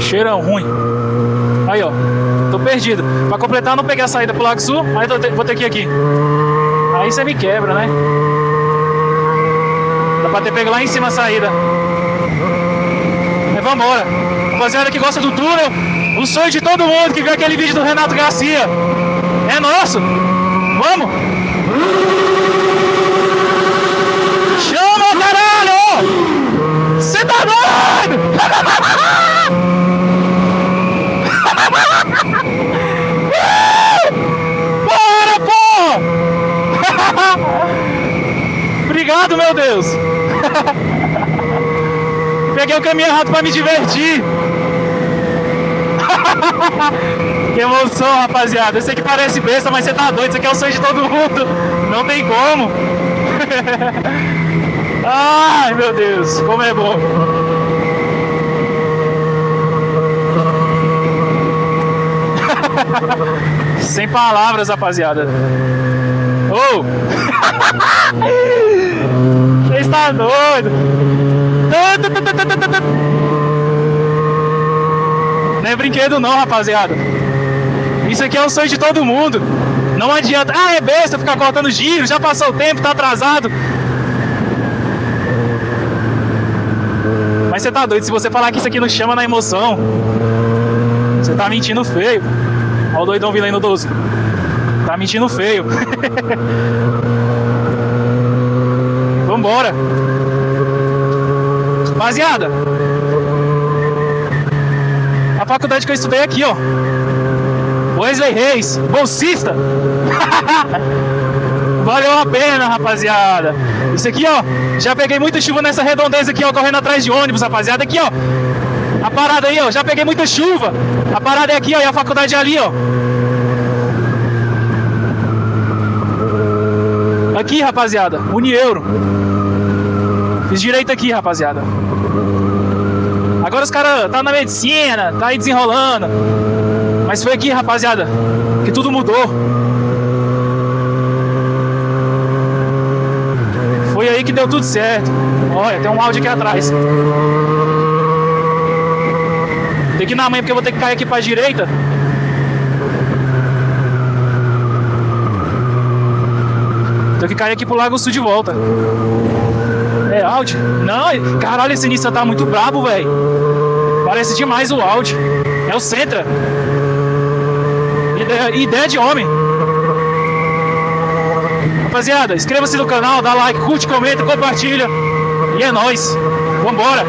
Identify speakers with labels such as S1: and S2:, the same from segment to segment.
S1: Cheirão ruim. Aí, ó. Tô perdido. Pra completar, não peguei a saída pro Lago Sul. Aí vou ter que ir aqui. Aí você me quebra, né? Dá pra ter pego lá em cima a saída. Mas vambora. Rapaziada que gosta do túnel, o sonho de todo mundo que viu aquele vídeo do Renato Garcia. É nosso. Vamos. Chama, caralho! Você tá doido? Bora, pô! Obrigado, meu Deus. Peguei o caminho errado pra me divertir. Que emoção, rapaziada. Eu sei que parece besta, mas você tá doido. Isso aqui é o sonho de todo mundo. Não tem como. Ai, meu Deus, como é bom. Sem palavras, rapaziada. Oh! Você está doido? Não é brinquedo não, rapaziada. Isso aqui é o sonho de todo mundo. Não adianta. Ah, é besta ficar cortando giro. Já passou o tempo, tá atrasado. Mas você tá doido. Se você falar que isso aqui não chama na emoção, você tá mentindo feio. Olha o doidão vindo aí no 12. Tá mentindo feio. Vambora. Rapaziada, a faculdade que eu estudei aqui, ó. Wesley Reis, bolsista. Valeu a pena, rapaziada. Isso aqui, ó. Já peguei muita chuva nessa redondeza aqui, ó. Correndo atrás de ônibus, rapaziada. Aqui, ó. A parada aí, ó. Já peguei muita chuva. A parada é aqui, ó. E a faculdade é ali, ó. Aqui, rapaziada. Unieuro. Fiz direito aqui, rapaziada. Agora os caras tá na medicina, tá aí desenrolando. Mas foi aqui, rapaziada, que tudo mudou. Foi aí que deu tudo certo. Olha, tem um áudio aqui atrás. Tem que ir na manhã porque eu vou ter que cair aqui pra direita. Tenho que cair aqui pro Lago Sul de volta. É áudio? Não, caralho, esse Nissan tá muito brabo, velho. Parece demais o áudio. É o Sentra. Ideia de homem. Rapaziada, inscreva-se no canal, dá like, curte, comenta, compartilha. E é nóis. Vambora.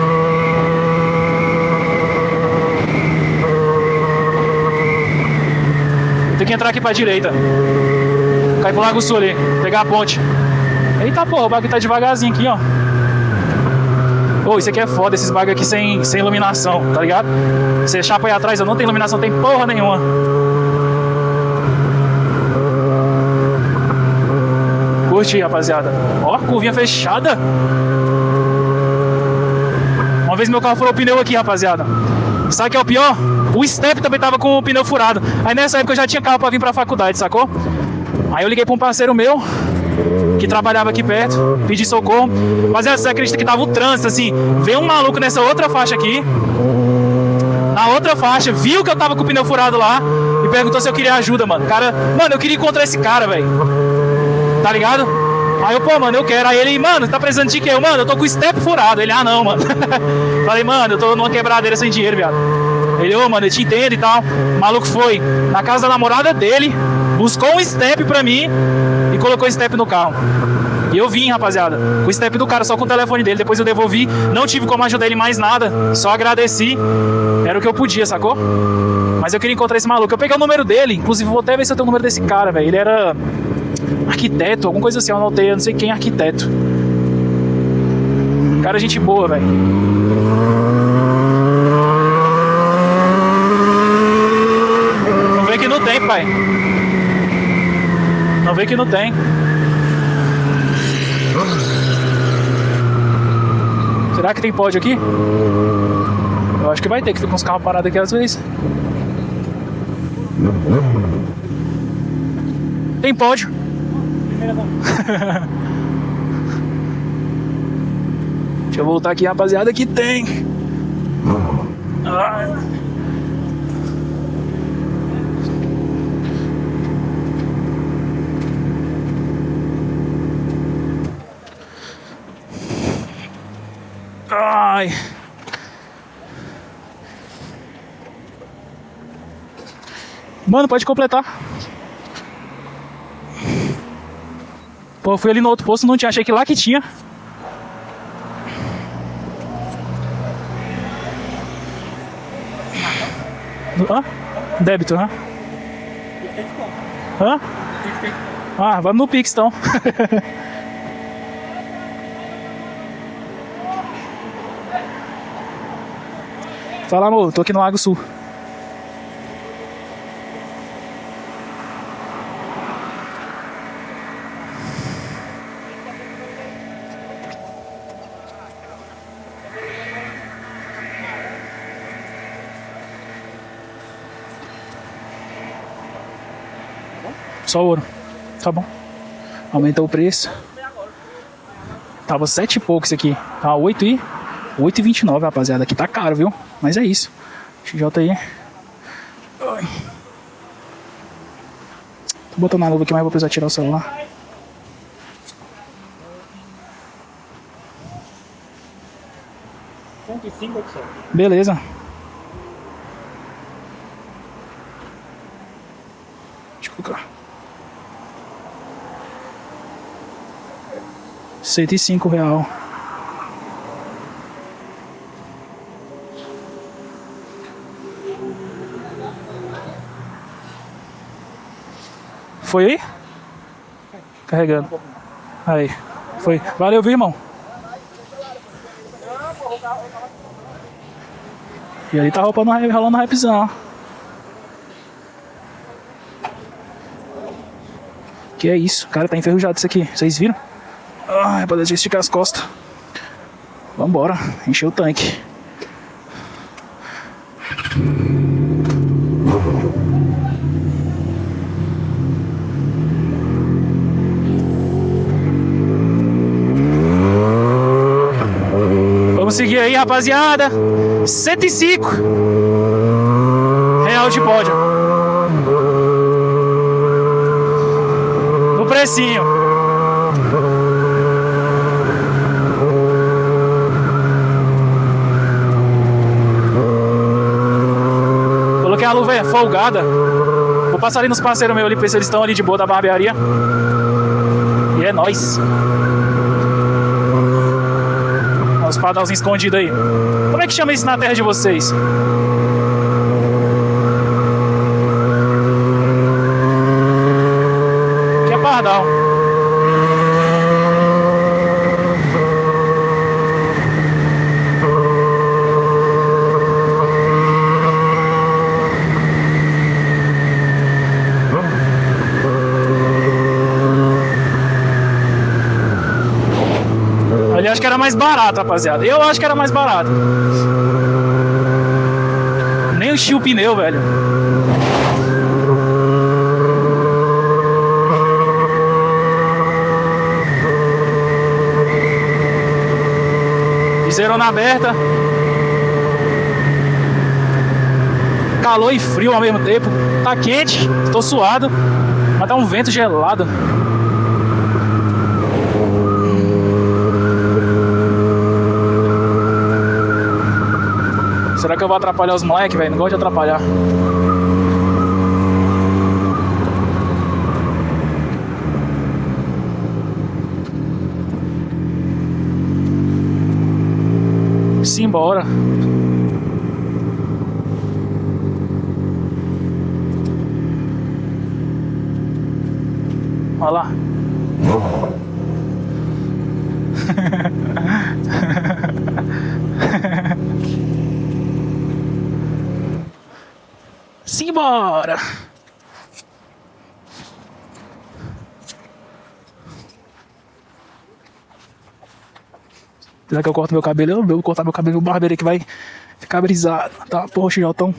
S1: Tem que entrar aqui pra direita. Cair pro Lago Sul ali, pegar a ponte. Eita porra, o bagulho tá devagarzinho aqui, ó. Ô, isso aqui é foda, esses bagulho aqui sem iluminação, tá ligado? Você chapa aí atrás, não tem iluminação, tem porra nenhuma. Curte aí, rapaziada. Ó, curvinha fechada. Uma vez meu carro furou o pneu aqui, rapaziada. Sabe o que é o pior? O step também tava com o pneu furado. Aí nessa época eu já tinha carro pra vir pra faculdade, sacou? Aí eu liguei pra um parceiro meu que trabalhava aqui perto, pedi socorro. Mas você acredita que tava o trânsito, assim. Veio um maluco nessa outra faixa aqui. Na outra faixa, viu que eu tava com o pneu furado lá e perguntou se eu queria ajuda, mano. Cara, mano, eu queria encontrar esse cara, velho. Tá ligado? Aí eu, pô, mano, eu quero. Aí ele, mano, tá precisando de quê? Eu, mano, eu tô com o step furado. Ele, ah, não, mano. Falei, mano, eu tô numa quebradeira sem dinheiro, viado. Ele, ô, mano, eu te entendo e tal. O maluco foi na casa da namorada dele, buscou um step pra mim e colocou o step no carro. E eu vim, rapaziada, com o step do cara, só com o telefone dele. Depois eu devolvi, não tive como ajudar ele mais nada. Só agradeci. Era o que eu podia, sacou? Mas eu queria encontrar esse maluco. Eu peguei o número dele, inclusive vou até ver se eu tenho o número desse cara, velho. Ele era arquiteto, alguma coisa assim, eu anotei, eu não sei quem é arquiteto. Cara, gente boa, velho. Não vê que não tem, pai. Não vê que não tem. Será que tem pódio aqui? Eu acho que vai ter, que fica uns carros parados aqui às vezes. Tem pódio. Deixa eu voltar aqui, rapaziada, que tem. Ai. Mano, pode completar. Pô, eu fui ali no outro posto, não tinha. Achei que lá que tinha. Hã? Débito, hã? Hã? Ah, vamos no Pix, então. Fala, amor, tô aqui no Lago Sul. Só ouro. Tá bom. Aumentou o preço. Tava 7 e pouco isso aqui. Tá 8,29, rapaziada. Aqui tá caro, viu? Mas é isso. XJ aí. Tô botando a luva aqui, mas vou precisar tirar o celular. Beleza. Deixa eu colocar. R$105. Foi aí? Carregando. Aí. Foi. Valeu, viu, irmão? E ali tá rolando rapzão. Que é isso? Cara, tá enferrujado isso aqui. Vocês viram? Ah, pra esticar as costas. Vambora, encher o tanque. Vamos seguir aí, rapaziada. R$105 de pódio. No precinho. Coloquei a luva folgada. Vou passar ali nos parceiros meus ali, pra ver se eles estão ali de boa da barbearia. E é nóis. Os padrãozinhos escondidos aí. Como é que chama isso na terra de vocês? Que é pardal. Ali acho que era mais barato, rapaziada. Eu acho que era mais barato. Nem enchi o pneu, velho. Viseirona aberta. Calor e frio ao mesmo tempo. Tá quente, tô suado. Mas tá um vento gelado. Será que eu vou atrapalhar os moleques, velho? Não gosto de atrapalhar. Simbora. Olha lá. Simbora! Será que eu corto meu cabelo? Eu vou cortar meu cabelo no barbeiro que vai ficar brisado. Tá, porra, Xijotão.